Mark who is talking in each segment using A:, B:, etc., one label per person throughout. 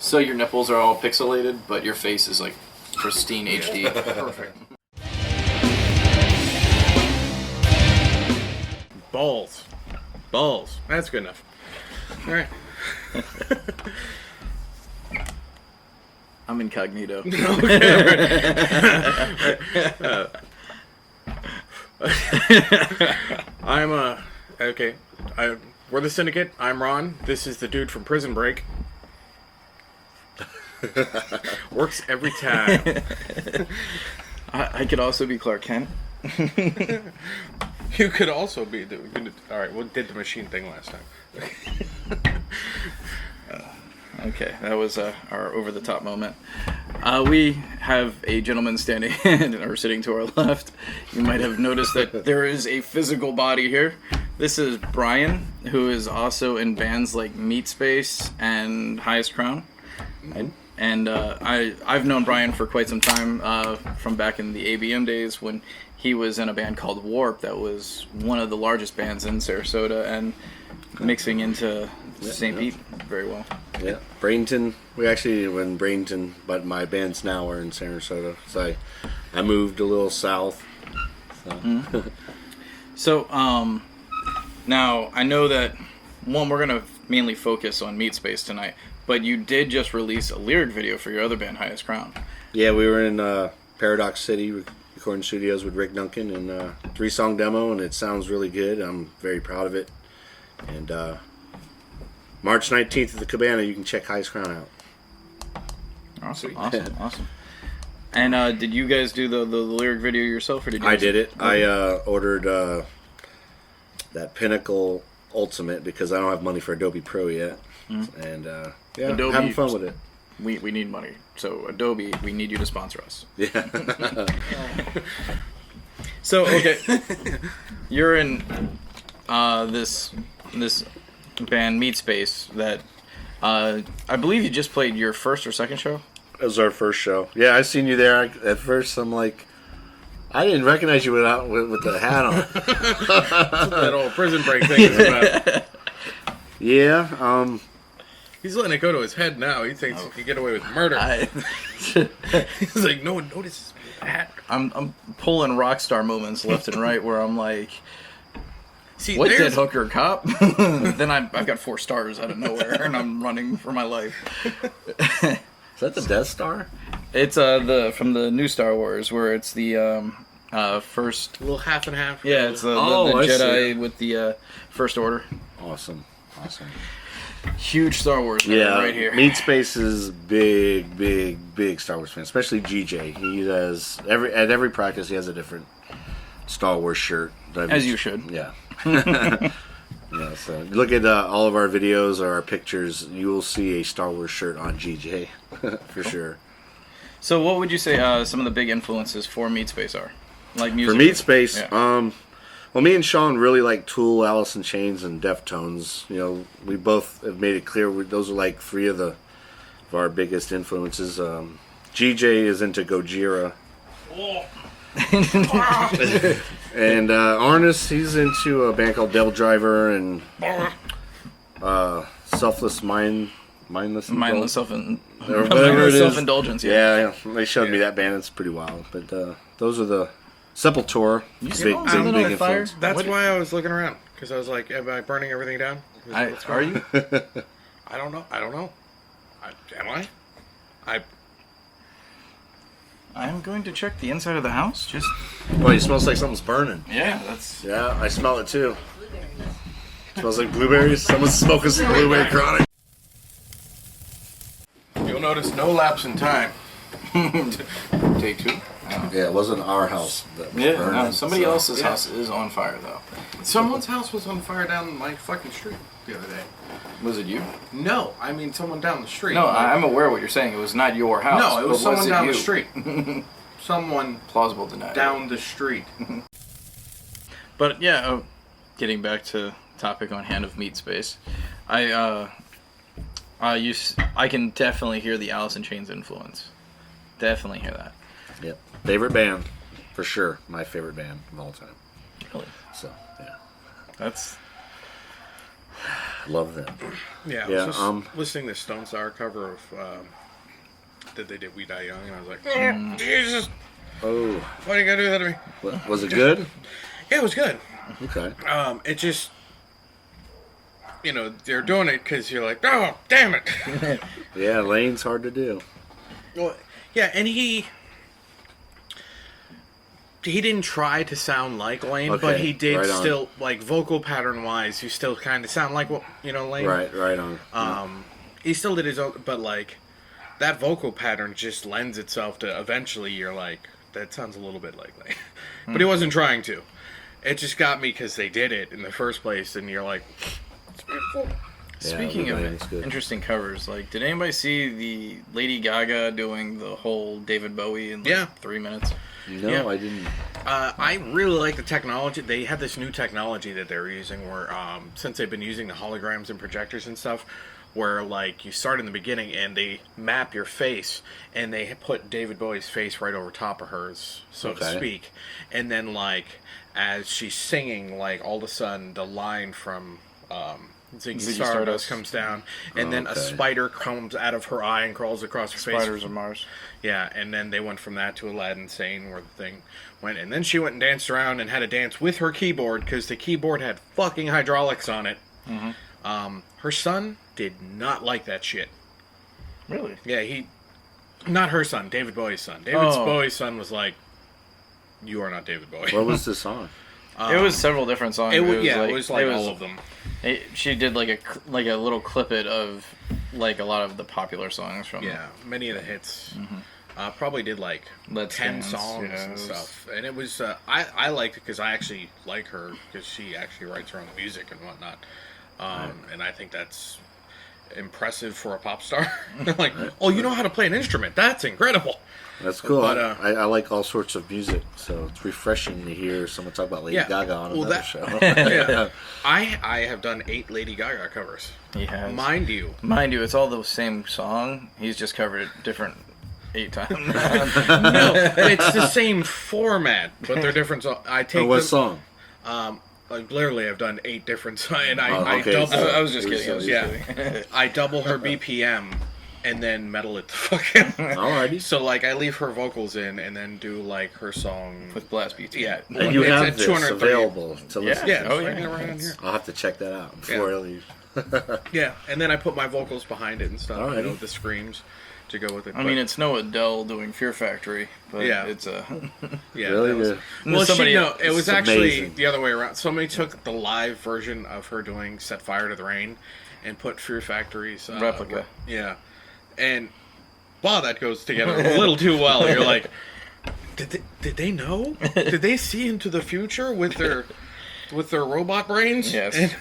A: So your nipples are all pixelated, but your face is like pristine HD.
B: Perfect. Balls. That's good enough. All right.
A: I'm incognito.
B: We're the Syndicate. I'm Ron. This is the dude from Prison Break. Works every time.
A: I could also be Clark Kent.
B: You could also be the... Alright, we did the machine thing last time.
A: Okay, that was our over-the-top moment. We have a gentleman standing or sitting to our left. You might have noticed that there is a physical body here. This is Brian, who is also in bands like Meatspace and Highest Crown. I've known Brian for quite some time, from back in the ABM days when he was in a band called Warp that was one of the largest bands in Sarasota and mixing into St. Pete very well.
C: Yeah, Bradenton. We actually were in Bradenton, but my bands now are in Sarasota. So I moved a little south.
A: So, now I know that we're gonna mainly focus on Meatspace tonight, but you did just release a lyric video for your other band, Highest Crown.
C: Yeah, we were in Paradox City recording studios with Rick Duncan, and 3-song demo, and it sounds really good. I'm very proud of it. And March 19th at the Cabana, you can check Highest Crown out.
A: Awesome. And did you guys do the lyric video yourself, or did you?
C: I did it. I ordered that Pinnacle Ultimate because I don't have money for Adobe Pro yet, and yeah,
A: Adobe,
C: having fun with it.
A: We need money, so Adobe, we need you to sponsor us.
C: Yeah.
A: So okay, you're in this band Meatspace that I believe you just played your first or second show.
C: It was our first show. Yeah, I seen you there. At first, I'm like, I didn't recognize you with the hat on.
B: That old Prison Break thing is about.
C: Yeah.
B: He's letting it go to his head now. He thinks he can get away with murder. He's like, no one notices me with the hat.
A: I'm pulling rockstar moments left and right where I'm like,
B: see,
A: what dead hooker cop? Then I've got 4 stars out of nowhere and I'm running for my life.
C: Is that the Death Star?
A: It's from the new Star Wars where it's the first
B: A little half and half.
A: Yeah, it's the Jedi with the First Order.
C: Awesome.
A: Huge Star Wars fan right here.
C: Meatspace is big Star Wars fan, especially GJ. He does at every practice he has a different Star Wars shirt.
A: As you should.
C: Yeah. Yeah, so look at all of our videos or our pictures. You will see a Star Wars shirt on GJ for sure.
A: So, what would you say some of the big influences for Meatspace are? Like music.
C: For Meatspace, well, me and Sean really like Tool, Alice in Chains, and Deftones. You know, we both have made it clear those are like 3 of our biggest influences. GJ is into Gojira. And Arnis, he's into a band called Devil Driver and Mindless
A: Self-Indulgence.
C: Yeah, they showed me that band. It's pretty wild. But those are the Sepultura. Big influence.
B: That's why I was looking around, because I was like, am I burning everything down?
A: Are you?
B: I don't know. Am I?
A: I'm going to check the inside of the house. Just.
C: Well, it smells like something's burning.
A: Yeah, that's.
C: Yeah, I smell it too. It smells like blueberries. Someone's smoking some blueberry chronic.
B: You'll notice no lapse in time.
A: Take 2.
C: Yeah, it wasn't our house that was burning.
A: Somebody else's house is on fire though.
B: Someone's house was on fire down my fucking street the other day.
A: Was it you?
B: No, I mean someone down the street.
A: No, I'm aware of what you're saying. It was not your house.
B: No, it was someone down the street. Someone
A: plausible denied
B: down the street.
A: But yeah, getting back to topic on hand of Meatspace, I can definitely hear the Alice in Chains influence. Definitely hear that.
C: Yep. Favorite band, for sure. My favorite band of all time.
A: Really?
C: So, yeah.
A: That's
C: Love them.
B: Yeah, I was just listening to Stone Sour cover of that they did We Die Young, and I was like, Jesus,
C: Oh,
B: why do you gotta do that to me?
C: was it good?
B: Yeah, it was good.
C: Okay.
B: It just, they're doing it because you're like, oh, damn it.
C: Yeah, Lane's hard to do.
B: Well, yeah, and he didn't try to sound like Lane, but he did still, like, vocal pattern-wise, you still kind of sound like, Lane.
C: Right on.
B: He still did his own, but, like, that vocal pattern just lends itself to, eventually, you're like, that sounds a little bit like Lane. But he wasn't trying to. It just got me because they did it in the first place, and you're like, it's beautiful.
A: Speaking of interesting covers, like, did anybody see the Lady Gaga doing the whole David Bowie in 3 minutes?
C: No, I didn't.
B: I really like the technology. They had this new technology that they're using where, since they've been using the holograms and projectors and stuff, where, like, you start in the beginning and they map your face and they put David Bowie's face right over top of hers, so to speak. And then, like, as she's singing, like, all of a sudden the line from Ziggy Stardust comes down, and then a spider comes out of her eye and crawls across her face.
A: Spiders of Mars.
B: Yeah, and then they went from that to Aladdin Sane, where the thing went. And then she went and danced around and had to dance with her keyboard, because the keyboard had fucking hydraulics on it. Mm-hmm. Her son did not like that shit.
A: Really?
B: Yeah, not her son, David Bowie's son. Bowie's son was like, you are not David Bowie.
C: What was the song?
A: It was several different songs.
B: It was like all of them.
A: She did like a little clippet of like a lot of the popular songs from.
B: Yeah, many of the hits. Mm-hmm. Probably did like 10 songs and stuff, and it was I liked it because I actually like her because she actually writes her own music and whatnot, and I think that's impressive for a pop star. Like, oh, you know how to play an instrument? That's incredible.
C: That's cool. But, I like all sorts of music, so it's refreshing to hear someone talk about Lady Gaga on another show.
B: I have done 8 Lady Gaga covers.
A: He has.
B: Mind you,
A: it's all the same song. He's just covered it different 8 times.
B: No, it's the same format, but they're different. So I take
C: what song?
B: Like, literally, I've done 8 different songs, and
A: I double. I was just kidding.
B: I double her BPM. And then metal it the fuck in.
C: Alrighty.
B: So, like, I leave her vocals in and then do, like, her song.
A: With blast beats.
B: Yeah.
C: And you have this available to listen to.
B: Yeah. Oh, yeah. Right on here.
C: I'll have to check that out before I leave.
B: Yeah. And then I put my vocals behind it and stuff.
C: Alrighty.
B: The screams to go with it.
A: I mean, it's no Adele doing Fear Factory, but it's a...
B: Yeah.
C: Really?
B: It was actually amazing. The other way around. Somebody took the live version of her doing Set Fire to the Rain and put Fear Factory's...
A: replica.
B: Yeah. And, wow, that goes together a little too well. You're like, did they know? Did they see into the future with their robot brains?
A: Yes.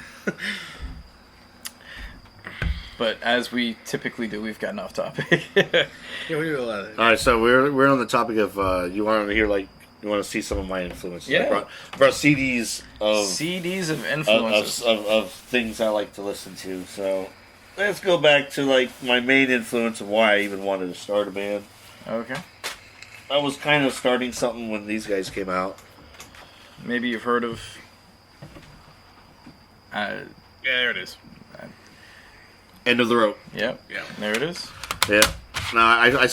A: But as we typically do, we've gotten off topic.
B: Yeah, we do a lot of that.
C: All right, so we're on the topic of you want to hear you want to see some of my influences.
A: Yeah.
C: I brought CDs
A: of influences
C: of things I like to listen to. So. Let's go back to, like, my main influence of why I even wanted to start a band.
A: Okay.
C: I was kind of starting something when these guys came out.
A: Maybe you've heard of...
B: yeah, there it is.
C: End of the Rope.
A: Yep. Yeah. There it is.
C: Yeah. Now, I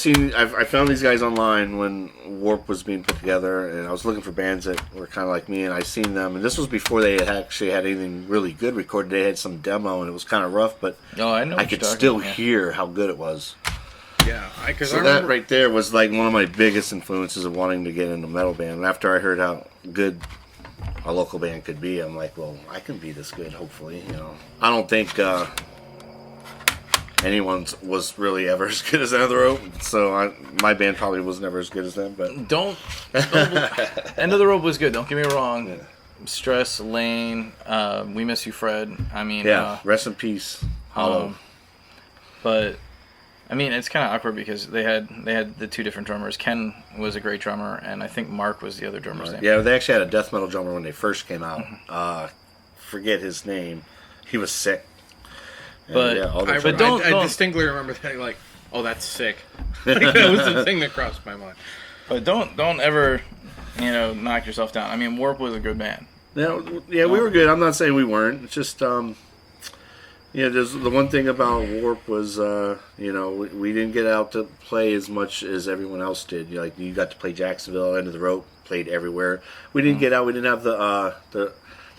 C: found these guys online when Warp was being put together, and I was looking for bands that were kind of like me, and I seen them, and this was before they had actually had anything really good recorded. They had some demo, and it was kind of rough, but I could still hear how good it was.
B: Yeah,
C: so that right there was like one of my biggest influences of wanting to get into metal band. And after I heard how good a local band could be, I'm like, well, I can be this good, hopefully. I don't think anyone was really ever as good as End of the Rope, so my band probably was never as good as them. But
A: End of the Rope was good. Don't get me wrong. Yeah. Stress, Lane, We Miss You, Fred. I mean,
C: rest in peace, Hollow.
A: But I mean, it's kind of awkward because they had the 2 different drummers. Ken was a great drummer, and I think Mark was the other drummer's name.
C: Yeah, they actually had a death metal drummer when they first came out. Forget his name. He was sick.
A: But,
B: I distinctly remember that, like, oh, that's sick. Like, that was the thing that crossed my mind.
A: But don't ever, knock yourself down. I mean, Warp was a good band.
C: Yeah, we were good. I'm not saying we weren't. It's just, Yeah, there's the one thing about Warp was, we didn't get out to play as much as everyone else did. Like you got to play Jacksonville, End of the Rope, played everywhere. We didn't get out. We didn't have the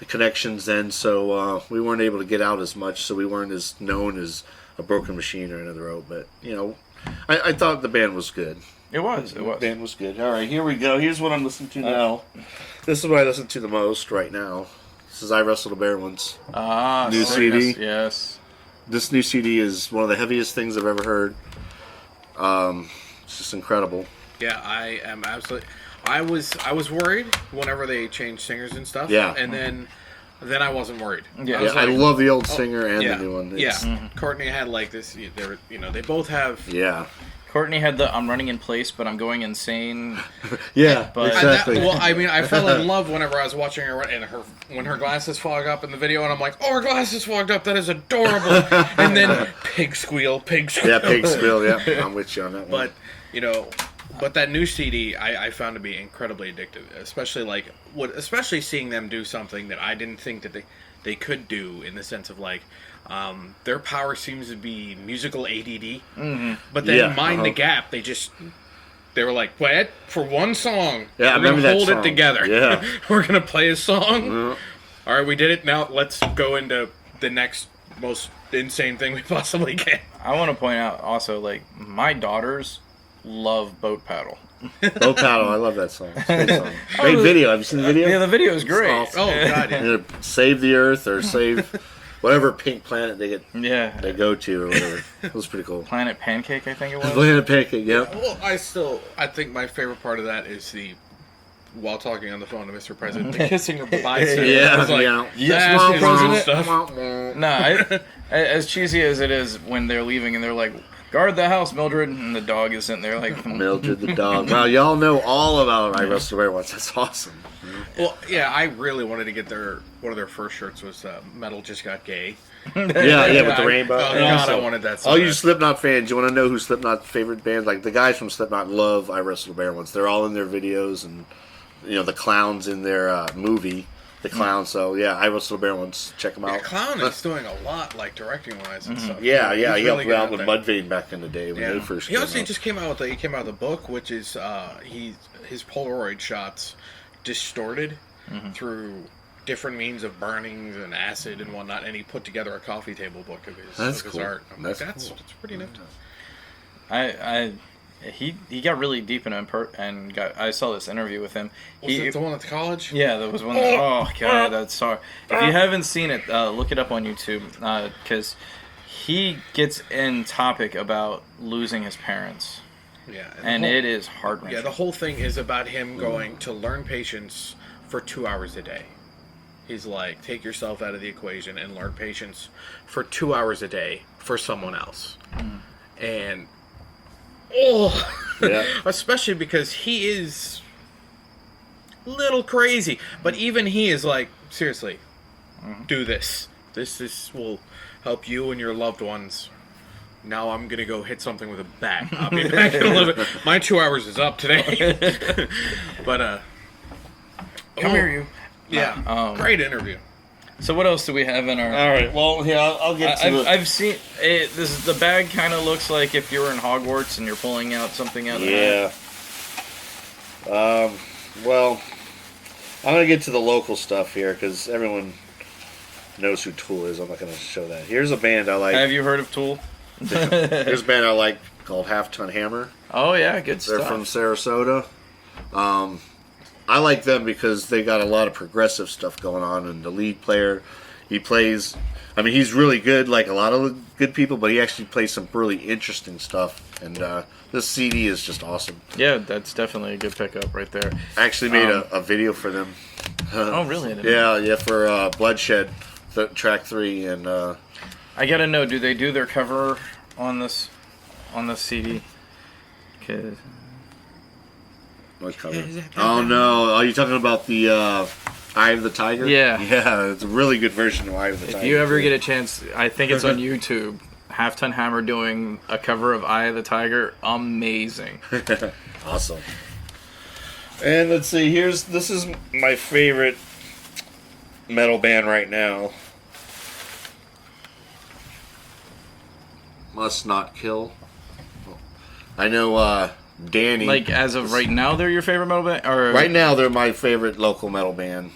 C: connections then, so we weren't able to get out as much. So we weren't as known as a Broken Machine or End of the Rope. But I thought the band was good.
A: It was.
C: The band was good. All right, here we go. Here's what I'm listening to now. This is what I listen to the most right now. This is I Wrestle the Bear Once. New CD.
A: Yes.
C: This new CD is one of the heaviest things I've ever heard. It's just incredible.
B: Yeah, I am absolutely. I was worried whenever they changed singers and stuff.
C: Yeah.
B: And then I wasn't worried.
A: Yeah.
C: I love the old singer and
B: yeah,
C: the new one.
B: Yeah. Courtney had like this. They both have.
C: Yeah.
A: Courtney had the I'm running in place, but I'm going insane.
C: Yeah,
A: But-
C: exactly.
B: I fell in love whenever I was watching her and when her glasses fog up in the video, and I'm like, oh, her glasses fogged up. That is adorable. And then pig squeal.
C: Yeah, pig squeal. Yeah, I'm with you on that one.
B: But that new CD I found to be incredibly addictive, especially seeing them do something that I didn't think that they could do, in the sense of like their power seems to be musical ADD, but then Mind the Gap, they were like, what? For one song,
C: Yeah,
B: we're going to hold
C: song.
B: it together.
C: Yeah.
B: We're going to play a song.
C: Yeah.
B: All right, we did it. Now let's go into the next most insane thing we possibly can.
A: I want to point out also, like, my daughters love Boat Paddle.
C: Boat Paddle, I love that song. It's a great song. Great video. Have you seen the video?
A: Yeah, the video is great.
C: It's awesome.
B: Oh, God, yeah.
C: Save the Earth or save whatever pink planet
A: Yeah.
C: they go to or whatever. It was pretty cool.
A: Planet Pancake, I think it was.
C: Planet Pancake, yep.
B: Well, I think my favorite part of that is while talking on the phone to Mr. President, the kissing of the bicep.
C: Yeah,
B: I was like,
C: yeah.
A: Yes,
B: Mr.
A: President.
B: Stuff.
A: No, as cheesy as it is when they're leaving and they're like, guard the house, Mildred, and the dog is sitting there like...
C: Mildred the dog. Wow, y'all know all about I Wrestle the Bear Once. That's awesome.
B: Well, yeah, I really wanted to get one of their first shirts was Metal Just Got Gay.
C: Yeah, with the rainbow.
B: Oh, God, I wanted that so
C: all you
B: bad.
C: Slipknot fans, you want to know who Slipknot's favorite band? Like, the guys from Slipknot love I Wrestle the Bear Once. They're all in their videos, and, the clowns in their movie, The Clown. So, yeah, I Wrestle the Bear Once. Check them out.
B: Yeah, Clown is doing a lot, like, directing-wise and stuff.
C: Yeah,
B: He's
C: he
B: really
C: helped out
B: good
C: with
B: at that.
C: Mudvayne back in the day when they first
B: He
C: came
B: also
C: out.
B: just came out with the book, which is his Polaroid shots distorted through different means of burnings and acid and whatnot, and he put together a coffee table book of his
C: cool.
B: art. I'm
C: That's
B: like, that's
C: cool.
B: pretty nifty.
A: He got really deep in it and I saw this interview with him.
B: Was it the one at the college?
A: Yeah, that was one. Oh God, that's sorry. If you haven't seen it, look it up on YouTube because he gets in topic about losing his parents.
B: Yeah,
A: And it is heart-wrenching.
B: Yeah, the whole thing is about him going to learn patience for 2 hours a day. He's like, take yourself out of the equation and learn patience for 2 hours a day for someone else. And
C: Yeah.
B: especially because he is a little crazy, but even he is like, seriously, do this. This will help you and your loved ones. Now I'm gonna go hit something with a bat. I'll be back in a little bit. My 2 hours is up today. But
A: Come here, you.
B: yeah, great interview.
A: So what else do we have in our?
C: All right, well, yeah, I'll get to
A: I've seen it. The bag kind of looks like if you're in Hogwarts and you're pulling out something out. Of the hat.
C: Well, I'm going to get to the local stuff here because everyone knows who Tool is. I'm not going to show that. Here's a band I like.
A: Have you heard of Tool?
C: Here's a band I like called Half Ton Hammer.
A: Oh yeah, good
C: They're
A: stuff.
C: from Sarasota. I like them because they got a lot of progressive stuff going on, and the lead player, he plays. I mean, he's really good, like a lot of good people, but he actually plays some really interesting stuff. And this CD is just awesome.
A: Yeah, that's definitely a good pickup right there.
C: I actually made a video for them.
A: Oh really? I didn't know.
C: Yeah, for Bloodshed, track 3, and
A: I gotta know, do they do their cover on this CD? 'Cause
C: what cover? Oh no, are you talking about the Eye of the Tiger?
A: Yeah.
C: Yeah, it's a really good version of Eye of the Tiger.
A: if you ever get a chance, I think it's on YouTube. Half Ton Hammer doing a cover of Eye of the Tiger, amazing.
C: Awesome. And let's see, this is my favorite metal band right now. must not kill. I know Danny.
A: Like, as of right now, they're your favorite metal band? Or...
C: Right now, they're my favorite local metal band.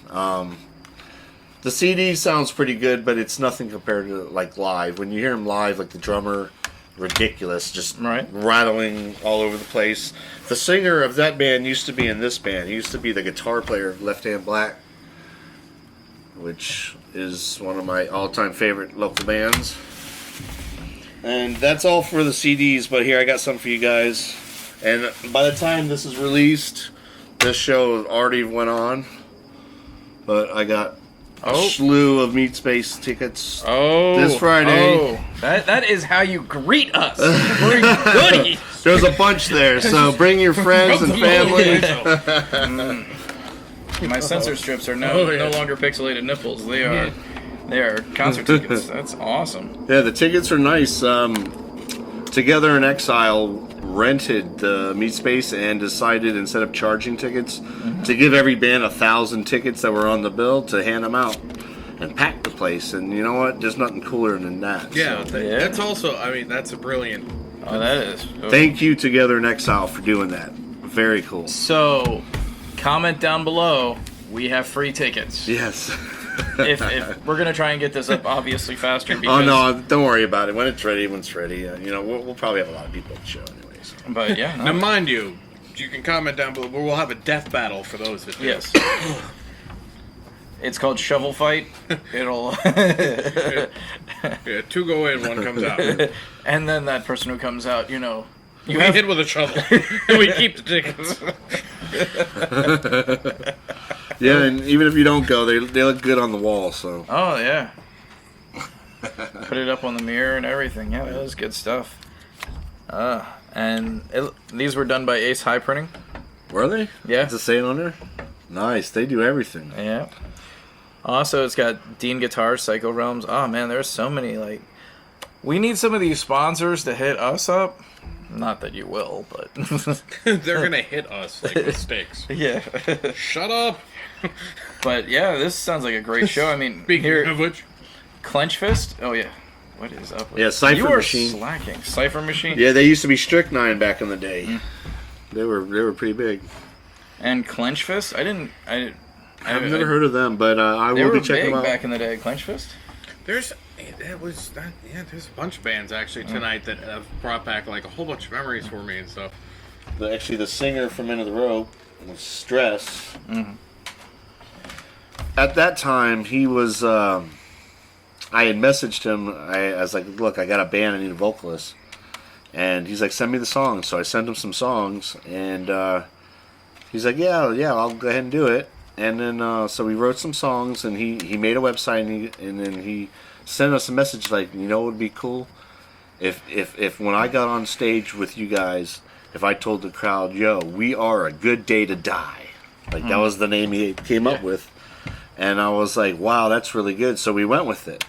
C: The CD sounds pretty good, but it's nothing compared to, like, live. When you hear them live, like, the drummer, ridiculous, just rattling all over the place. The singer of that band used to be in this band. He used to be the guitar player of Left Hand Black, which is one of my all-time favorite local bands. And that's all for the CDs, but here I got some for you guys. And by the time this is released, this show already went on. But I got a slew of Meatspace tickets this Friday.
A: Oh, that is how you greet us. Bring goodies.
C: There's a bunch there, so bring your friends and family.
A: My sensor strips are no longer pixelated nipples. They are concert tickets. That's awesome.
C: Yeah, the tickets are nice. Together in Exile rented the Meatspace and decided, instead of charging tickets, to give every band 1,000 tickets that were on the bill to hand them out and pack the place. And you know what? There's nothing cooler than that.
B: Yeah, that's also, I mean, that's a brilliant.
A: Oh, that is.
C: Thank you, Together in Exile, for doing that. Very cool.
A: So, comment down below. We have free tickets.
C: Yes.
A: if we're gonna try and get this up obviously faster. Because,
C: no, don't worry about it. When it's ready, we'll probably have a lot of people at the show anyways.
A: But yeah.
B: Now, mind you can comment down below. We'll have a death battle for those that do.
A: Yes. It's called Shovel Fight. It'll.
B: Yeah, 2 go in, 1 comes out.
A: And then that person who comes out, you
B: hit with a shovel, and we keep the tickets.
C: Yeah, and even if you don't go, they look good on the wall. So.
A: Oh yeah. Put it up on the mirror and everything. Yeah, that was good stuff. These were done by Ace High Printing.
C: Were they?
A: Yeah.
C: Does it say it on there? Nice. They do everything.
A: Yeah. Also, it's got Dean Guitars, Psycho Realms. Oh man, there's so many. We need some of these sponsors to hit us up. Not that you will, but
B: they're gonna hit us like with sticks.
A: Yeah.
B: Shut up.
A: But yeah, this sounds like a great show. I mean,
B: Speaking of which,
A: Clench Fist. Oh yeah. What is up with
C: Cypher
A: you are
C: Machine.
A: Slacking. Cypher Machine.
C: Yeah, they used to be Strychnine back in the day. They were pretty big.
A: And Clench Fist.
C: I've never heard of them, but I will be checking them out.
A: Back in the day. Clench Fist.
B: There's a bunch of bands actually tonight that have brought back like a whole bunch of memories for me and stuff.
C: Actually, the singer from End of the Road was Stress. Mm-hmm. At that time, he was. I had messaged him. I was like, "Look, I got a band. I need a vocalist." And he's like, "Send me the songs." So I sent him some songs, and he's like, "Yeah, I'll go ahead and do it." And then so we wrote some songs, and he made a website, and then he sent us a message like, "You know, what would be cool if when I got on stage with you guys, if I told the crowd, 'Yo, we are a good day to die,' like that was the name he came up with." And I was like, "Wow, that's really good." So we went with it.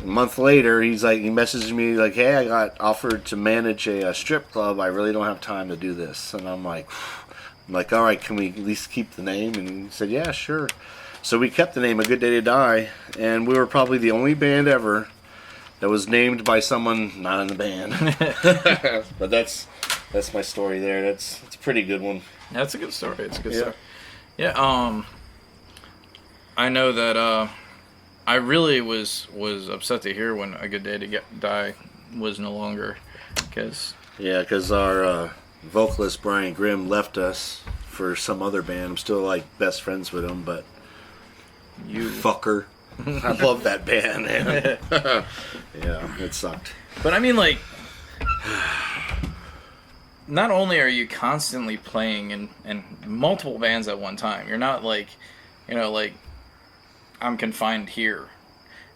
C: A month later, he messaged me like, "Hey, I got offered to manage a strip club. I really don't have time to do this." And I'm like, "All right, can we at least keep the name?" And he said, "Yeah, sure." So we kept the name A Good Day to Die, and we were probably the only band ever that was named by someone not in the band. But that's my story there. It's a pretty good one.
A: That's a good story. It's a good story. Yeah. I know that I really was upset to hear when A Good Day to Die was no longer, because
C: our vocalist Brian Grimm left us for some other band. I'm still best friends with him, but you fucker. I love that band, man. Yeah, it sucked.
A: But I mean, not only are you constantly playing in multiple bands at one time, you're not I'm confined here,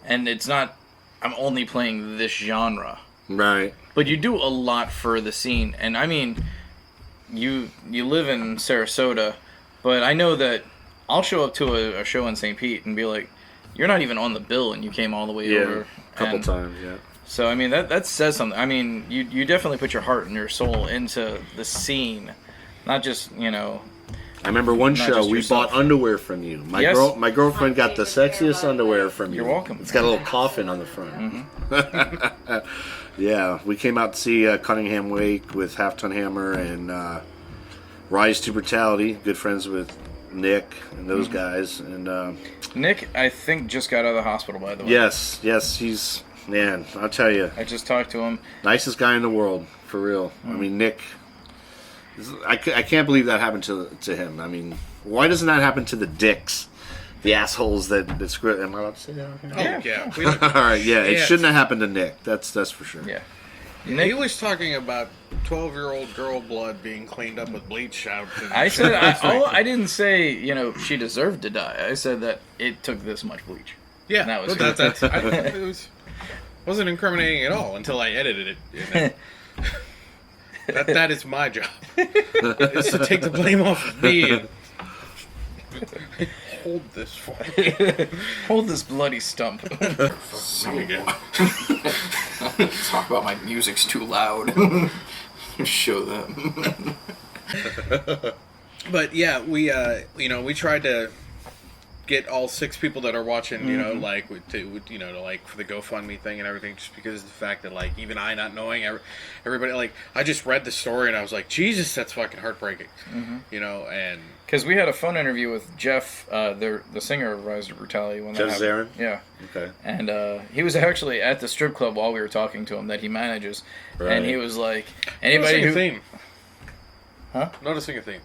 A: and it's not I'm only playing this genre.
C: Right.
A: But you do a lot for the scene, and I mean, you live in Sarasota, but I know that I'll show up to a show in St. Pete and be like, "You're not even on the bill, and you came all the way over."
C: A couple times, yeah.
A: So I mean, that says something. I mean, you definitely put your heart and your soul into the scene, not just
C: I remember one
A: Not
C: show
A: just
C: we
A: yourself.
C: bought underwear from you. My
A: Yes.
C: girlfriend got the sexiest underwear from you.
A: You're welcome.
C: It's got a little coffin on the front. Yeah, we came out to see Cunningham Wake with Half Ton Hammer and Rise to Brutality. Good friends with Nick and those guys. And
A: Nick, I think, just got out of the hospital, by the way.
C: yes, he's, man, I'll tell you,
A: I just talked to him.
C: nicest guy in the world, for real. I mean, Nick, I can't believe that happened to him. I mean, why doesn't that happen to the dicks? The assholes that screw. Am I allowed to say that?
B: Oh, yeah. We
C: All
B: don't-
C: right, yeah, it
B: Yeah.
C: shouldn't have happened to Nick. That's for sure.
A: Yeah.
B: He was talking about 12-year-old girl blood being cleaned up with bleach out.
A: I said, I didn't say, she deserved to die. I said that it took this much bleach.
B: Yeah,
A: That was
B: but it wasn't incriminating at all until I edited it. That is my job. Is to take the blame off of me. And hold this for me.
A: Hold this bloody stump.
B: Again.
A: Talk about my music's too loud. Show them.
B: But yeah, we tried to get all 6 people that are watching, for the GoFundMe thing and everything, just because of the fact that, even I not knowing, everybody, I just read the story and I was like, Jesus, that's fucking heartbreaking, and...
A: Because we had a phone interview with Jeff, the singer of Rise to Brutality. When that
C: Jeff
A: happened.
C: Zarin?
A: Yeah.
C: Okay.
A: And he was actually at the strip club while we were talking to him that he manages.
C: Right.
A: And he was like, anybody
B: Noticing
A: who...
B: a theme.
A: Huh?
B: Noticing a theme.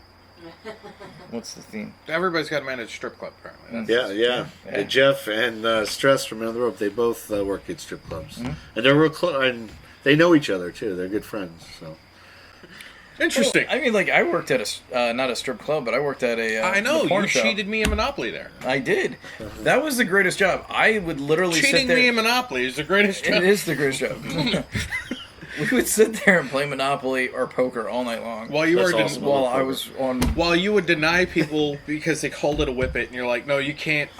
A: What's the theme?
B: Everybody's got to manage a strip club, apparently.
C: Yeah. Jeff and Stress from Another Rope, they both work at strip clubs. And they're real close, and they know each other, too. They're good friends, so...
B: Interesting.
A: Well, I mean, I worked at not a strip club, but I worked at a
B: I know,
A: the porn
B: you
A: shop.
B: cheated me in Monopoly there.
A: I did. That was the greatest job. I would literally sit
B: Cheating
A: there.
B: me in Monopoly is the greatest job.
A: It is the greatest job. We would sit there and play Monopoly or poker all night long.
B: While you
C: That's
B: were
C: awesome.
A: While I was on...
B: While you would deny people because they called it a whippet, and you're like, no, you can't.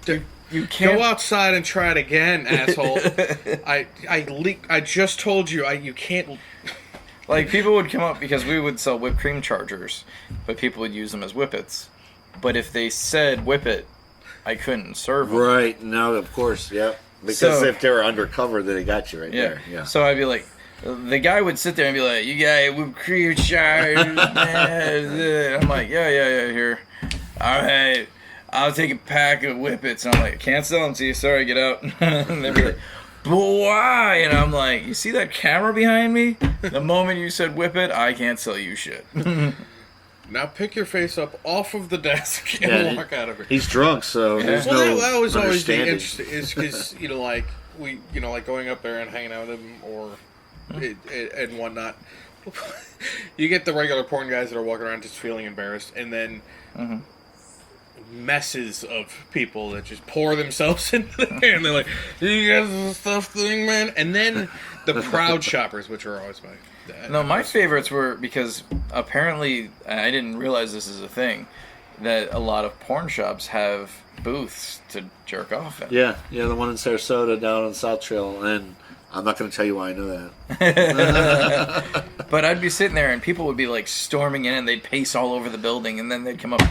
A: You can't...
B: Go outside and try it again, asshole. I just told you, you can't.
A: Like, people would come up because we would sell whipped cream chargers, but people would use them as whippets. But if they said whippet, I couldn't serve them.
C: Right, no, of course, yep. Because
A: So-
C: if they were undercover, then they got you right
A: Yeah.
C: there. Yeah.
A: So I'd be like, the guy would sit there and be like, you got a whipped cream charger? I'm like, yeah, here. All right, I'll take a pack of whippets. And I'm like, can't sell them to you. Sorry, get out. And they'd be like, but why? And I'm like, you see that camera behind me? The moment you said whippet, I can't sell you shit.
B: Now pick your face up off of the desk and walk out of here.
C: He's drunk, so there's
B: Well,
C: no
B: that was always the
C: understanding.
B: interesting, is because like going up there and hanging out with him or and whatnot. You get the regular porn guys that are walking around just feeling embarrassed, and then messes of people that just pour themselves into there, and they're like, "You guys this stuff thing, man." And then the proud shoppers, which are always
A: My favorites were because apparently, I didn't realize this is a thing, that a lot of porn shops have booths to jerk off in.
C: Yeah, the one in Sarasota down on South Trail, and I'm not going to tell you why I know that.
A: But I'd be sitting there and people would be like storming in and they'd pace all over the building and then they'd come up,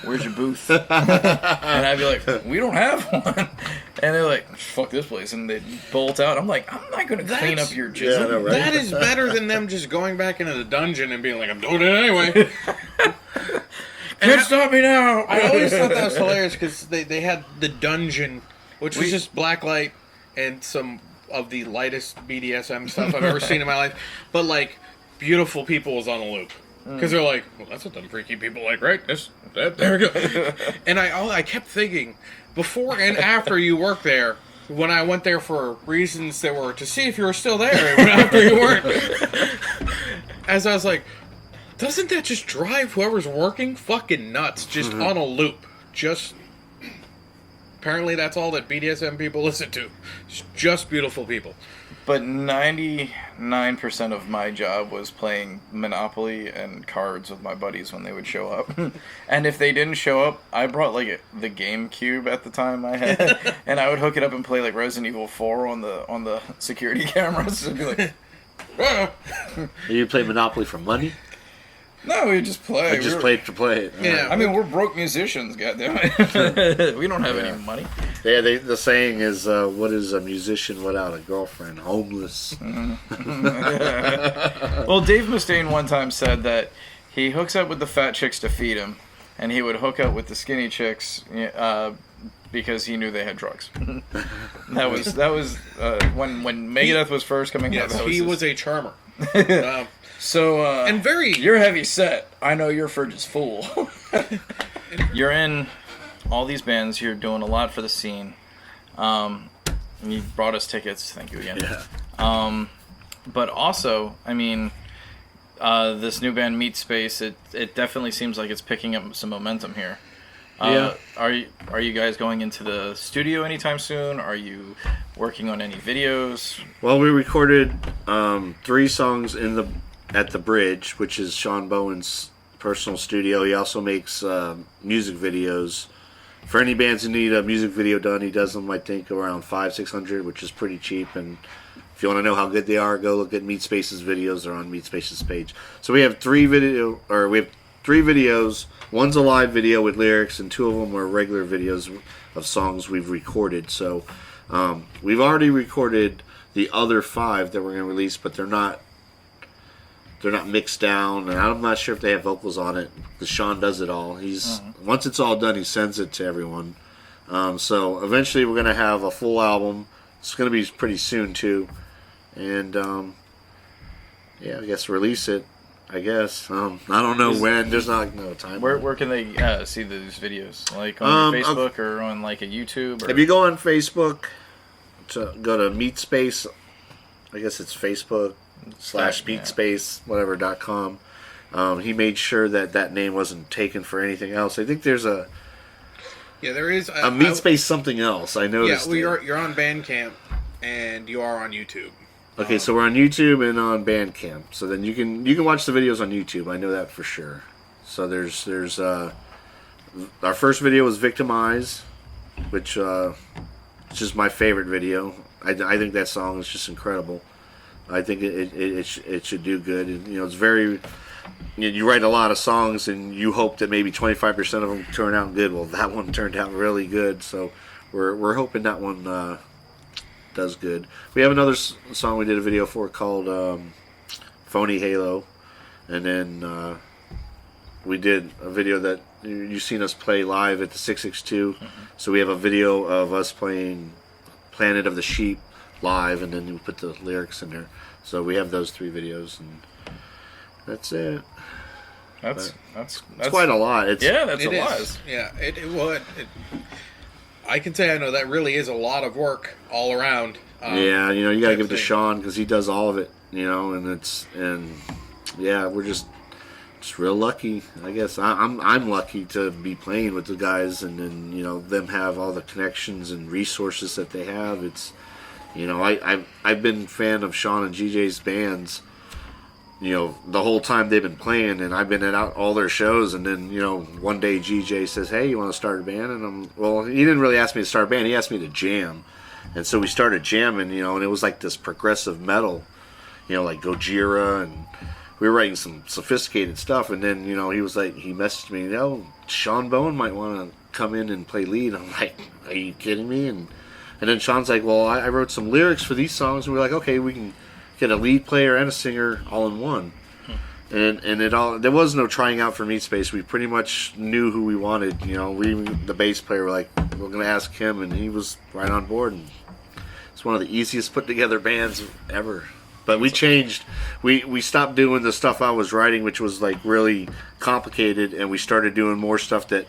A: "Where's your booth?" And I'd be like, "We don't have one." And they're like, "Fuck this place," and they'd bolt out. I'm like, "I'm not going to clean up your jizz."
C: Yeah, I know, right?
B: That is better than them just going back into the dungeon and being like, "I'm doing it anyway."
A: Can't stop me now.
B: I always thought that was hilarious because they had the dungeon, which was just blacklight and some of the lightest BDSM stuff I've ever seen in my life. But like, beautiful people was on a loop because they're like, "Well, that's what them freaky people like, right? There we go." And I kept thinking, before and after you worked there, when I went there for reasons that were to see if you were still there, and after you weren't, as I was like, doesn't that just drive whoever's working fucking nuts? Just on a loop. Apparently that's all that BDSM people listen to. Just beautiful people.
A: But 99% of my job was playing Monopoly and cards with my buddies when they would show up. And if they didn't show up, I brought like the GameCube at the time I had, and I would hook it up and play like Resident Evil 4 on the security cameras and be like,
C: You play Monopoly for money?
A: No, we just play.
C: I just played to play it.
B: Yeah.
A: I mean, we're broke musicians, goddammit. We don't have any money.
C: Yeah, the saying is, what is a musician without a girlfriend? Homeless.
A: Well, Dave Mustaine one time said that he hooks up with the fat chicks to feed him, and he would hook up with the skinny chicks because he knew they had drugs. that was when Megadeth was first coming out.
B: Yes, he was a charmer.
A: So,
B: and
A: you're heavy set. I know your fridge is full. You're in all these bands. You're doing a lot for the scene. And you brought us tickets. Thank you again.
C: Yeah.
A: But also, I mean, this new band Meatspace, it definitely seems like it's picking up some momentum here.
C: Yeah.
A: Are you guys going into the studio anytime soon? Are you working on any videos?
C: Well, we recorded 3 songs at the Bridge, which is Sean Bowen's personal studio. He also makes music videos. For any bands who need a music video done, he does them, I think, around $500-600, which is pretty cheap. And if you want to know how good they are, go look at Meatspace's videos. They're on Meatspace's page. So we have 3 videos. One's a live video with lyrics, and 2 of them are regular videos of songs we've recorded. So we've already recorded the other 5 that we're going to release, but they're not mixed down, and I'm not sure if they have vocals on it, because Sean does it all. Once it's all done, he sends it to everyone. So eventually we're going to have a full album. It's going to be pretty soon, too. And, I guess release it, I guess. I don't know when. There's not no time.
A: Where can they see these videos? Like on your Facebook or on like a YouTube? Or?
C: If you go on Facebook, go to Meatspace, I guess it's Facebook /Meatspace, whatever.com. He made sure that name wasn't taken for anything else. I think there's there is a Meatspace something else. I noticed.
B: Yeah, well, you're on Bandcamp and you are on YouTube.
C: Okay, so we're on YouTube and on Bandcamp. So then you can watch the videos on YouTube. I know that for sure. So there's our first video was Victimize, which is just my favorite video. I think that song is just incredible. I think it should do good. And, it's very. You write a lot of songs and you hope that maybe 25% of them turn out good. Well, that one turned out really good, so we're hoping that one does good. We have another song we did a video for called Phony Halo, and then we did a video that you've seen us play live at the 662. So we have a video of us playing Planet of the Sheep live, and then we put the lyrics in there. So we have those 3 videos, and that's it.
A: That's
C: quite a lot.
A: That's a lot.
B: Yeah, I can say I know that really is a lot of work all around.
C: Yeah, you got to give it to Sean because he does all of it. And we're just real lucky. I guess I'm lucky to be playing with the guys, and then them have all the connections and resources that they have. It's I've been a fan of Sean and GJ's bands. The whole time they've been playing, and I've been at all their shows, and then, one day GJ says, hey, you want to start a band? And he didn't really ask me to start a band, he asked me to jam. And so we started jamming, and it was like this progressive metal, like Gojira, and we were writing some sophisticated stuff, and then, he was like, he messaged me, Sean Bowen might want to come in and play lead. I'm like, are you kidding me? And then Sean's like, well, I wrote some lyrics for these songs, and we're like, okay, we can get a lead player and a singer all in one. And there was no trying out for Meatspace. We pretty much knew who we wanted. The bass player were like, we're going to ask him, and he was right on board. And it's one of the easiest put together bands ever. But we changed. We stopped doing the stuff I was writing, which was like really complicated, and we started doing more stuff that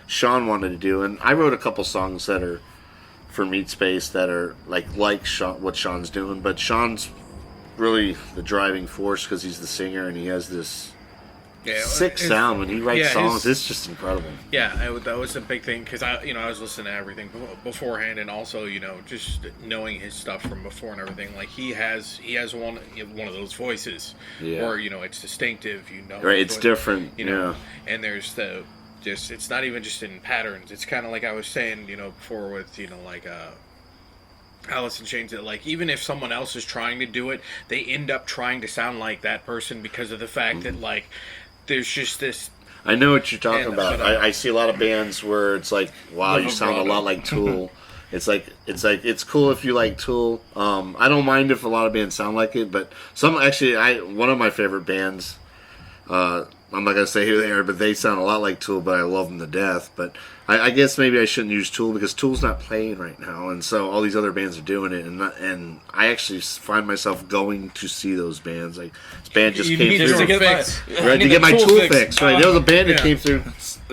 C: Sean wanted to do. And I wrote a couple songs that are for Meatspace that are like Sean, what Sean's doing, but Sean's really the driving force because he's the singer and he has this sick sound when he writes songs. It's just incredible.
B: Yeah, that was a big thing because I was listening to everything beforehand, and also just knowing his stuff from before and everything. Like he has one of those voices where it's distinctive.
C: Right, it's different.
B: And there's it's not even just in patterns. It's kind of like I was saying before with Alice in Chains, that even if someone else is trying to do it, they end up trying to sound like that person because of the fact that there's just this.
C: I know what you're talking
B: And,
C: about.
B: but,
C: I see a lot of bands where it's like, wow, you sound a lot like Tool. It's cool if you like Tool. I don't mind if a lot of bands sound like it, but one of my favorite bands. I'm not gonna say who they are, but they sound a lot like Tool. But I love them to death. But I guess maybe I shouldn't use Tool because Tool's not playing right now, and so all these other bands are doing it, and I actually find myself going to see those bands. Like this band just
B: You
C: came
B: need
C: through.
B: to get
C: Right, to get my Tool fix. Right, there was a band that
B: Yeah.
C: came through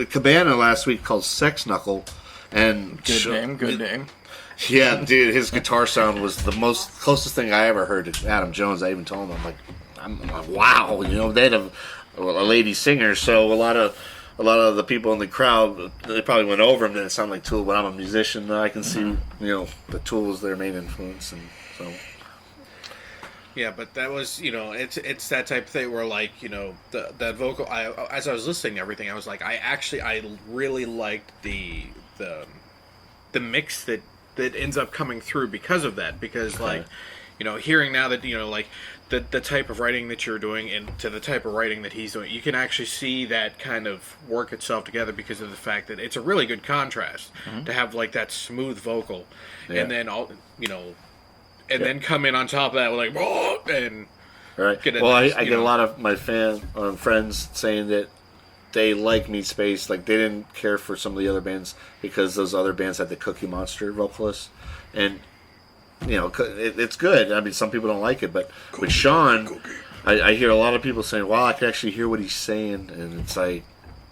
C: Cabana last week called Sex Knuckle, and
A: Good name.
C: yeah, dude, his guitar sound was the most closest thing I ever heard to Adam Jones. I even told him, I'm like, wow, they had a lady singer, so a lot of the people in the crowd, they probably went over him. Didn't sound like Tool, but I'm a musician. I can see, the Tool is their main influence, and so.
B: Yeah, but that was, it's that type of thing where, like, that vocal. As I was listening to everything, I was like, I really liked the mix that ends up coming through because of that. Because, like, hearing now that, like, the type of writing that you're doing and to the type of writing that he's doing, you can actually see that kind of work itself together because of the fact that it's a really good contrast to have, like, that smooth vocal, and then then come in on top of that with, like, whoa, and
C: right. I get a lot of my friends saying that they like Meatspace. Like, they didn't care for some of the other bands because those other bands had the Cookie Monster vocalist, and it's good. I mean, some people don't like it, but with Sean, I hear a lot of people saying, "Wow, I can actually hear what he's saying," and it's like,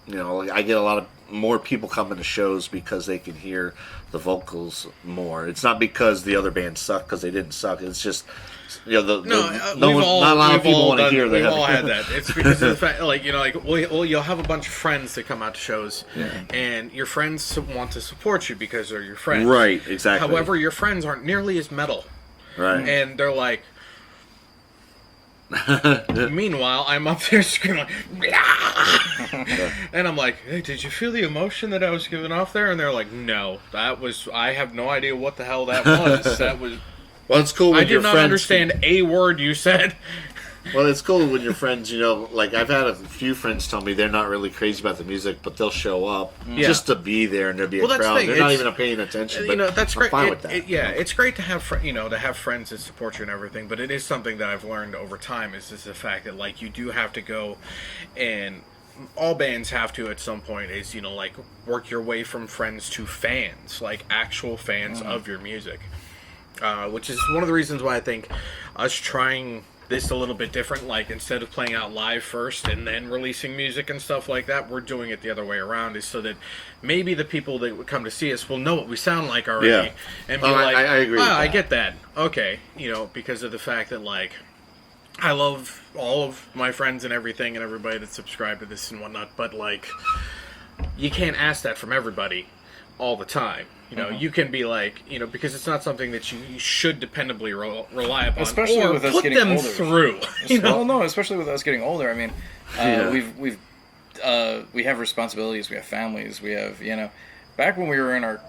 C: I get a lot of more people coming to shows because they can hear the vocals more. It's not because the other bands suck, because they didn't suck. It's just not a lot of people want to hear that.
B: We've all had that. It's because of the fact, you'll have a bunch of friends that come out to shows, and your friends want to support you because they're your friends.
C: Right, exactly.
B: However, your friends aren't nearly as metal.
C: Right.
B: And they're like, meanwhile, I'm up there screaming like, and I'm like, hey, did you feel the emotion that I was giving off there? And they're like, no, I have no idea what the hell that was. That was.
C: Well, it's cool.
B: I did not understand a word you said.
C: Well, it's cool when your friends, like I've had a few friends tell me they're not really crazy about the music, but they'll show up just to be there, and there'll be a crowd. They're not even paying attention. But
B: that's
C: I'm
B: great.
C: fine with that.
B: It's great to have to have friends that support you and everything. But it is something that I've learned over time is the fact that, like, you do have to go, and all bands have to at some point is like work your way from friends to fans, like actual fans of your music. Which is one of the reasons why I think us trying this a little bit different, like instead of playing out live first and then releasing music and stuff like that, we're doing it the other way around, is so that maybe the people that would come to see us will know what we sound like already, and be like,
C: I agree with that.
B: I get that, okay, because of the fact that, like, I love all of my friends and everything and everybody that's subscribed to this and whatnot, but, like, you can't ask that from everybody all the time. You can be like, because it's not something that you should dependably rely upon,
A: especially
B: or
A: with us
B: put
A: getting
B: them
A: older.
B: through.
A: Well, no, especially with us getting older. I mean, we have responsibilities, we have families, we have back when we were in our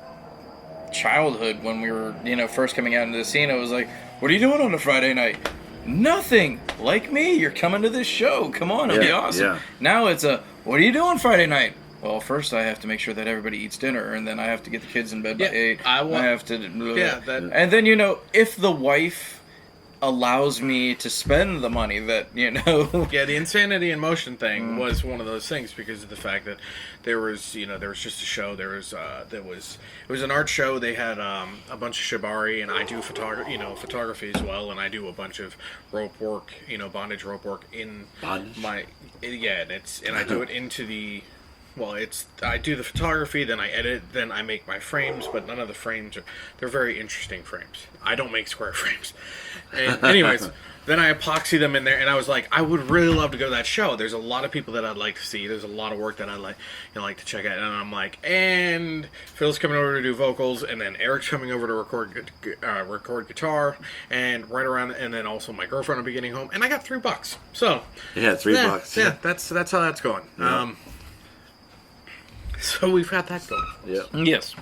A: childhood, when we were first coming out into the scene, it was like, what are you doing on a Friday night? Nothing. Like me, you're coming to this show. Come on, it'll be awesome. Yeah. Now it's what are you doing Friday night? Well, first I have to make sure that everybody eats dinner, and then I have to get the kids in bed by 8. I have to... And then, if the wife allows me to spend the money that,
B: Yeah, the Insanity in Motion thing was one of those things because of the fact that there was just a show. It was an art show. They had a bunch of shibari, and I do photography as well, and I do a bunch of rope work, bondage rope work in my... Yeah, and I do it into the... Well, I do the photography, then I edit, then I make my frames, but none of the frames they're very interesting frames. I don't make square frames. And anyways, then I epoxy them in there, and I was like, I would really love to go to that show. There's a lot of people that I'd like to see. There's a lot of work that I'd like to check out. And I'm like, and Phil's coming over to do vocals, and then Eric's coming over to record guitar, and and then also my girlfriend will be getting home, and I got $3. So
C: yeah, $3.
B: Yeah, that's how that's going. Yeah. So we've got that going.
C: Yeah.
A: Yes.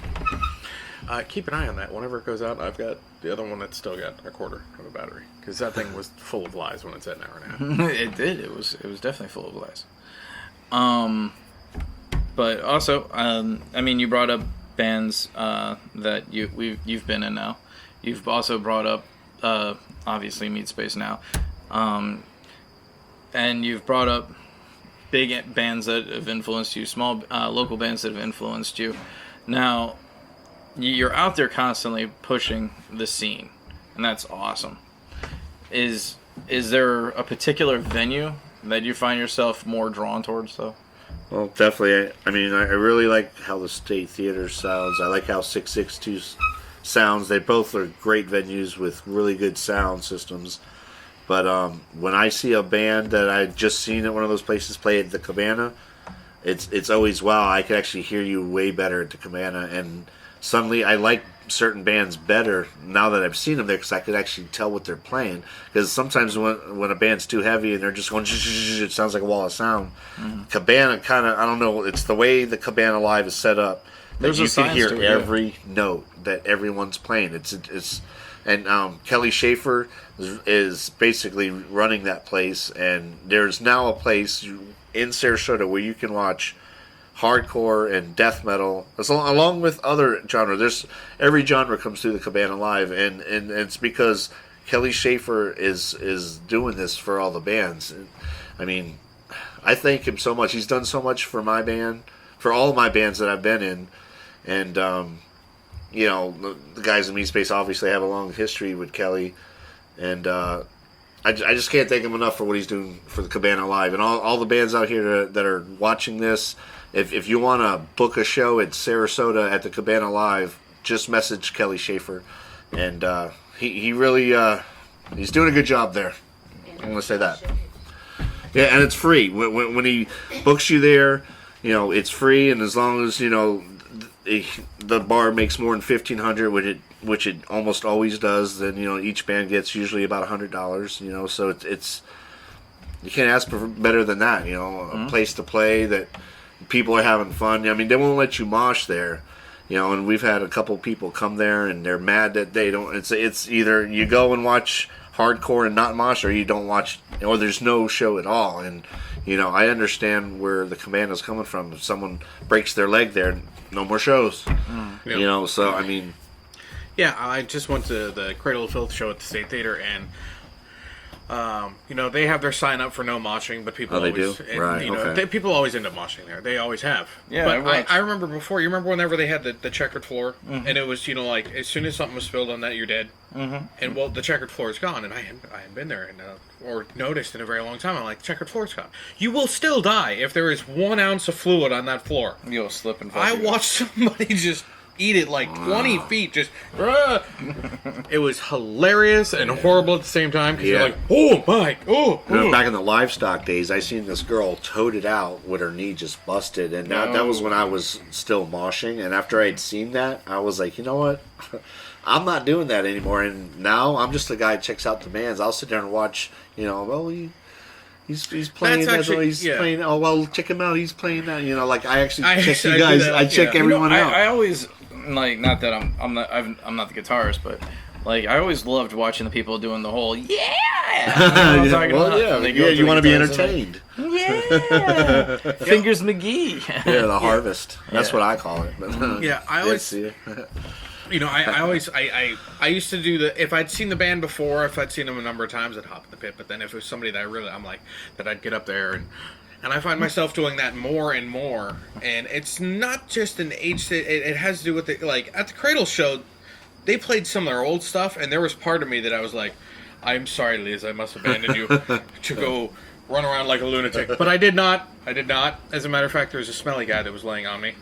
B: Keep an eye on that. Whenever it goes out, I've got the other one that's still got a quarter of a battery, because that thing was full of lies when it said an hour and a half.
A: It did. It was definitely full of lies. But also, I mean, you brought up bands that you've been in now. You've also brought up obviously Meatspace now, and you've brought up big bands that have influenced you, small local bands that have influenced you. Now, you're out there constantly pushing the scene, and that's awesome. Is there a particular venue that you find yourself more drawn towards, though?
C: Well, definitely. I mean, I really like how the State Theater sounds. I like how 662 sounds. They both are great venues with really good sound systems. But when I see a band that I just seen at one of those places play at the Cabana, it's always, wow, I can actually hear you way better at the Cabana. And suddenly I like certain bands better now that I've seen them there because I could actually tell what they're playing. Because sometimes when a band's too heavy and they're just going, it sounds like a wall of sound. Mm-hmm. Cabana kind of, I don't know, it's the way the Cabana Live is set up. That you can hear every note that everyone's playing. And Kelly Schaefer is basically running that place. And there's now a place in Sarasota where you can watch hardcore and death metal, along with other genres. Every genre comes through the Cabana Live, and it's because Kelly Schaefer is doing this for all the bands. I mean, I thank him so much. He's done so much for my band, for all of my bands that I've been in, and you know, the guys in Meatspace obviously have a long history with Kelly, and I just can't thank him enough for what he's doing for the Cabana Live and all the bands out here that are watching this. If you want to book a show at Sarasota at the Cabana Live, just message Kelly Schaefer, and he really he's doing a good job there. I'm gonna say that. Yeah, and it's free when he books you there. You know, it's free, and as long as you know the bar makes more than $1,500, which it almost always does, then you know each band gets usually about $100. You know, so it's you can't ask for better than that. You know, a place to play that people are having fun. I mean, they won't let you mosh there, you know. And we've had a couple people come there, and they're mad that they don't. It's either you go and watch hardcore and not mosh, or you don't watch, or there's no show at all. And you know, I understand where the Cabana's coming from. If someone breaks their leg there, no more shows. You know, so I mean,
B: yeah, I just went to the Cradle of Filth show at the State Theater, and you know, they have their sign up for no moshing, but people always
C: do?
B: And,
C: right,
B: you know,
C: okay.
B: people always end up moshing there. They always have.
A: Yeah,
B: but I remember before. You remember whenever they had the checkered floor, and it was, you know, like as soon as something was spilled on that, you're dead. And well, the checkered floor is gone, and I hadn't been there or noticed in a very long time. I'm like, checkered floor's gone. You will still die if there is 1 ounce of fluid on that floor.
A: You'll slip and fall.
B: I watched somebody just eat it like 20 feet. Just it was hilarious and horrible at the same time because you're like, oh my,
C: Back in the livestock days, I seen this girl toed it out with her knee just busted, and that was when I was still moshing. And after I'd seen that, I was like, you know what? I'm not doing that anymore. And now I'm just the guy that checks out the bands. I'll sit there and watch. You know, well, he's playing. Playing. Oh well, check him out. He's playing that. You know, like I check you guys. I check everyone out.
A: I always like, not that I'm not the guitarist, but like I always loved watching the people doing the whole you
C: want to be entertained.
A: Fingers McGee.
C: The harvest. That's what I call it.
B: Yeah, I always. You know, I used to do if I'd seen the band before, if I'd seen them a number of times, I'd hop in the pit. But then if it was somebody that I'd get up there and I find myself doing that more and more. And it's not just an age thing. It has to do with like at the Cradle show, they played some of their old stuff, and there was part of me that I was like, I'm sorry, Liz, I must abandon you to go run around like a lunatic. But I did not. As a matter of fact, there was a smelly guy that was laying on me.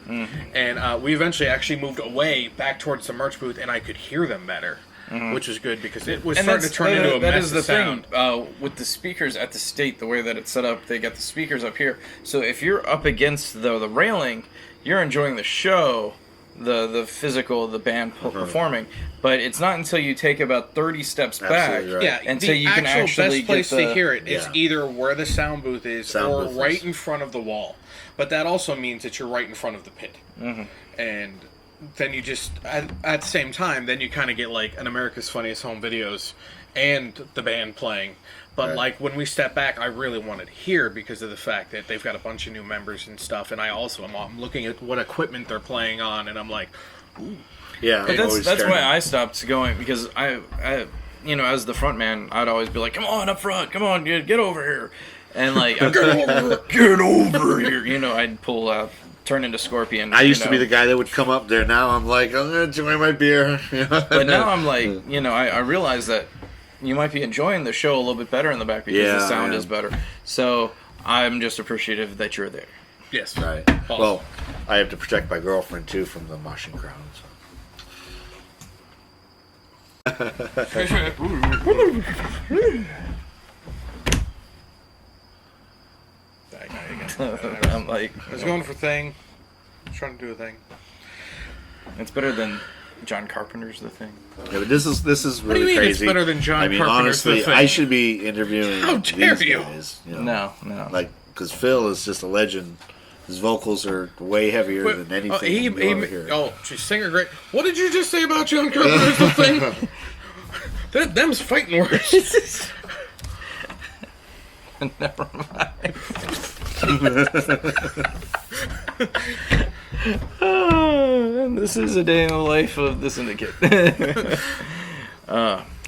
B: And we eventually actually moved away back towards the merch booth, and I could hear them better, which was good because it was starting to turn into a mess of sound.
A: Thing. With the speakers at the State, the way that it's set up, they got the speakers up here. So if you're up against the railing, you're enjoying the show, the physical, the band performing. But it's not until you take about 30 steps back,
B: right.
A: until you can actually
B: best place
A: get
B: to hear it is either where the sound booth is or right in front of the wall. But that also means that you're right in front of the pit. And then you just at the same time, then you kind of get like an America's Funniest Home Videos and the band playing. But
C: Right.
B: like when we step back, I really wanted here because of the fact that they've got a bunch of new members and stuff, and I also I'm looking at what equipment they're playing on, and I'm like,
C: Yeah,
A: But that's why I stopped going, because I as the front man, I'd always be like, come on up front, come on, get over here. And like, get over here. I'd pull out, turn into Scorpion.
C: I used to be the guy that would come up there. Now I'm like, I'm going to enjoy my beer.
A: But now I'm like, I realize that you might be enjoying the show a little bit better in the back because the sound is better. So I'm just appreciative that you're there.
B: yes,
C: Right.
B: Awesome.
C: Well, I have to protect my girlfriend, too, from the moshing crowd. So.
A: I'm like,
B: I was going for thing, trying to do a thing.
A: it's better than John Carpenter's The Thing.
C: Yeah, but this is
B: What do
C: really
B: you mean
C: crazy.
B: it's better than John
C: I mean,
B: Carpenter's The
C: honestly,
B: Thing?
C: I should be interviewing
B: How dare
C: these
B: you?
C: guys.
A: No.
C: Like, because Phil is just a legend. His vocals are way heavier than anything you ever hear.
B: She's singer great. What did you just say about John Carpenter's The Thing? Them's fighting words.
A: Never mind. And this is a day in the life of the Syndicate.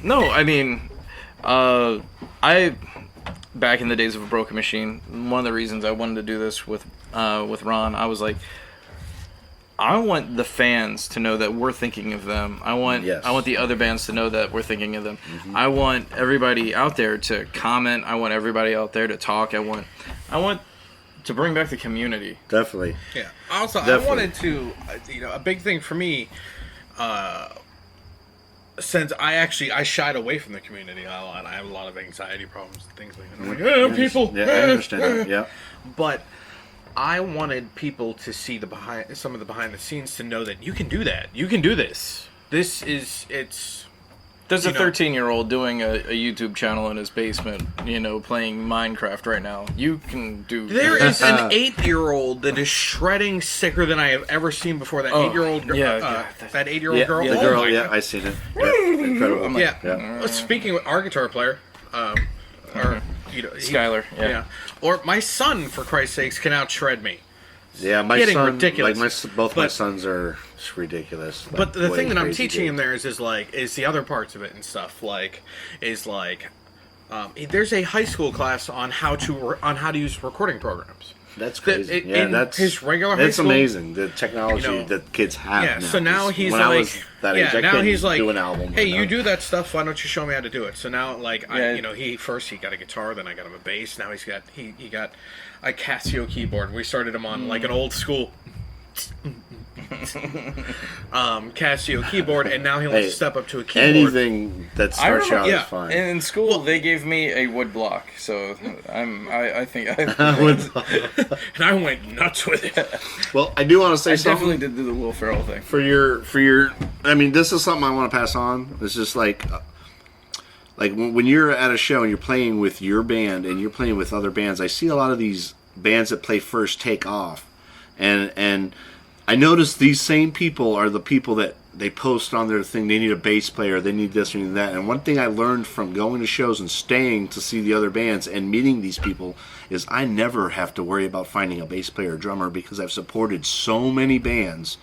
A: No, I mean, I back in the days of a broken machine, one of the reasons I wanted to do this with Ron, I was like, I want the fans to know that we're thinking of them. I want the other bands to know that we're thinking of them. Mm-hmm. I want everybody out there to comment. I want everybody out there to talk. I want to bring back the community.
C: Definitely.
B: Yeah. Also,
C: Definitely.
B: I wanted to, a big thing for me, since I shied away from the community a lot. I have a lot of anxiety problems and things like that. I'm like, people.
C: Yeah, I understand that. Yeah.
B: But I wanted people to see some of the behind the scenes, to know that you can do that. You can do this. There's a
A: 13-year-old doing a YouTube channel in his basement, playing Minecraft right now. You can do.
B: There is an 8-year-old that is shredding sicker than I have ever seen before. That 8-year-old girl. That 8-year-old girl.
C: The
B: Oh
C: girl,
B: my
C: yeah,
B: God.
C: I seen it. Yeah, incredible.
B: Yeah. Speaking of our guitar player,
A: Skylar. Yeah.
B: Or my son, for Christ's sakes, can out shred me.
C: Yeah, my
B: Getting
C: son,
B: ridiculous.
C: like my sons are ridiculous. Like,
B: But the
C: way
B: thing that I'm
C: crazy
B: teaching him
C: good.
B: there is the other parts of it and stuff. There's a high school class on how to use recording programs.
C: That's crazy.
B: In
C: that's
B: his regular high
C: That's
B: school,
C: amazing. The technology that kids have.
B: Yeah,
C: now.
B: so now
C: 'Cause
B: he's
C: when I
B: like,
C: was that age, I
B: now
C: couldn't
B: he's like,
C: do an album.
B: hey,
C: without-
B: you do that stuff. Why don't you show me how to do it? So now, like,
A: Yeah.
B: he got a guitar, then I got him a bass. Now he got a Casio keyboard. We started him on like an old school Casio keyboard, and now he wants to step up to a keyboard.
C: Anything that starts you out is
B: yeah.
C: fine.
A: And in school, they gave me a wood block, so I think
B: And I went nuts with it.
C: Well, I do want to say
A: I
C: something.
A: definitely did do the Will Ferrell thing.
C: for your I mean, this is something I want to pass on. It's just like when you're at a show and you're playing with your band and you're playing with other bands, I see a lot of these bands that play first take off, and I notice these same people are the people that they post on their thing. They need a bass player, they need this, they need that. And one thing I learned from going to shows and staying to see the other bands and meeting these people is I never have to worry about finding a bass player or drummer, because I've supported so many bands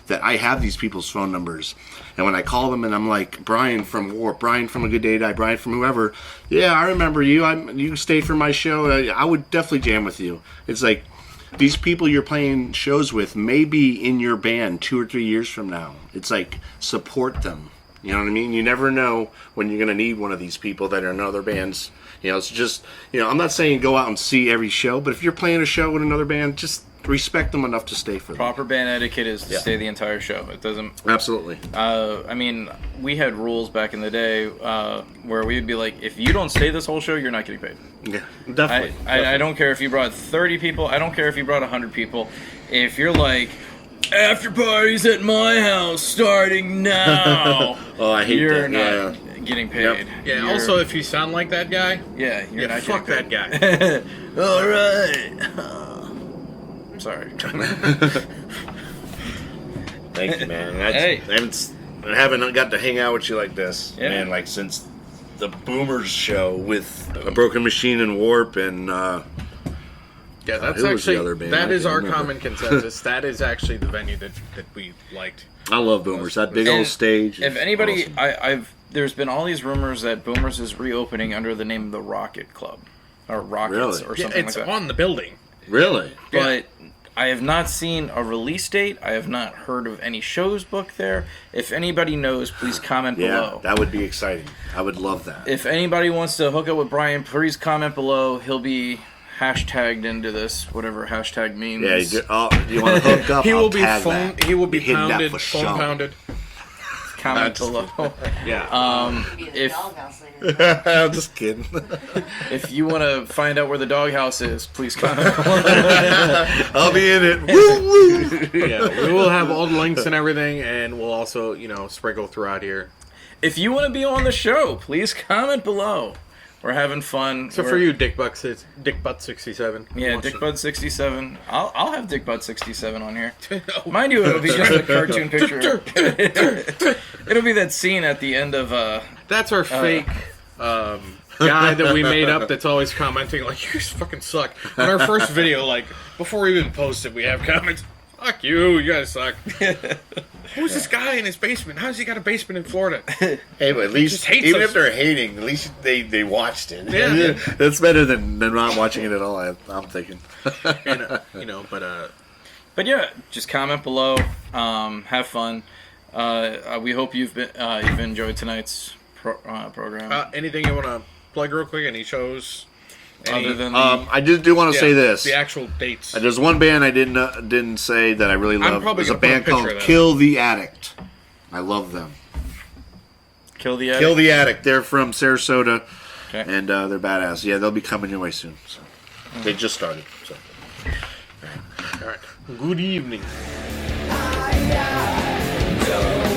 C: that I have these people's phone numbers. And when I call them and I'm like, Brian from Warp, Brian from A Good Day Die, Brian from whoever, yeah, I remember you. You stayed for my show. I would definitely jam with you. It's like, these people you're playing shows with may be in your band 2 or 3 years from now. It's like, support them. You know what I mean? You never know when you're going to need one of these people that are in other bands. It's just, I'm not saying go out and see every show, but if you're playing a show with another band, just respect them enough to stay for them.
A: Proper band etiquette is to stay the entire show. It doesn't.
C: Absolutely.
A: I mean, we had rules back in the day where we would be like, if you don't stay this whole show, you're not getting paid.
C: Yeah, definitely.
A: I don't care if you brought 30 people. I don't care if you brought 100 people. If you're like, after parties at my house starting now.
C: Oh, I hate
A: you're
C: that.
A: not getting paid.
B: Yeah.
A: You're-
B: Also, if you sound like that guy,
A: you're not
B: fuck
A: getting
B: that
A: paid.
B: guy.
A: All right. I'm sorry.
C: Thank you, man.
A: Hey.
C: I haven't got to hang out with you like this,
A: Yeah.
C: man. Like since the Boomers show with a Broken Machine and Warp and
B: Yeah, that's
C: who was the
B: actually
C: other band?
B: that
C: I
B: is
C: can't
B: our
C: remember.
B: common consensus. That is actually the venue that we liked.
C: I love Boomers. That big
A: And
C: old stage.
A: If
C: is
A: anybody,
C: awesome.
A: there's been all these rumors that Boomers is reopening under the name of the Rocket Club, or Rockets,
C: Really?
A: or
B: Yeah,
A: something
B: it's
A: like that.
B: on the building.
C: Really?
A: But I have not seen a release date. I have not heard of any shows booked there. If anybody knows, please comment
C: Yeah,
A: below.
C: that would be exciting. I would love that.
A: If anybody wants to hook up with Brian, please comment below. He'll be hashtagged into this, whatever hashtag means.
C: Yeah, you want to hook up?
B: He
C: I'll
B: will be
C: tag
B: phone.
C: that.
B: He will be
C: Hitting that
B: pounded.
C: for
B: Phone
C: sure.
B: pounded.
A: Comment
B: That's-
A: below.
B: Yeah.
A: If
C: I'm just kidding.
A: if you want to find out where the doghouse is, please comment below.
C: I'll be in it. Woo woo.
B: Yeah. We will have all the links and everything, and we'll also sprinkle throughout here.
A: If you want to be on the show, please comment below. We're having fun.
B: So for you, Dick Butt 67.
A: Yeah, Dick Bud 67. I'll have Dick Bud 67 on here. Mind you, it'll be just a cartoon picture. It'll be that scene at the end of
B: That's our fake guy that we made up that's always commenting like, you guys fucking suck. On our first video, like, before we even posted, we have comments, fuck you, you guys suck. Who's this guy in his basement? How's he got a basement in Florida?
C: Hey, but at least
B: Just hates
C: even
B: us.
C: if they're hating, at least they watched it.
B: Yeah.
C: That's better than not watching it at all. I'm thinking.
B: And,
A: But yeah, just comment below. Have fun. We hope you've enjoyed tonight's program.
B: anything you want to plug real quick? Any shows?
A: Other than the,
C: I do want to say this.
B: The actual dates.
C: There's one band I didn't say that I really love.
B: probably
C: There's a
B: gonna put a
C: band
B: picture
C: called
B: of that.
C: Kill the Addict. I love them.
A: Kill the Addict.
C: Kill the Addict. They're from Sarasota,
A: Okay.
C: and they're badass. Yeah, they'll be coming your way soon. So. They just started. So.
B: All right. Good evening.
D: Yeah.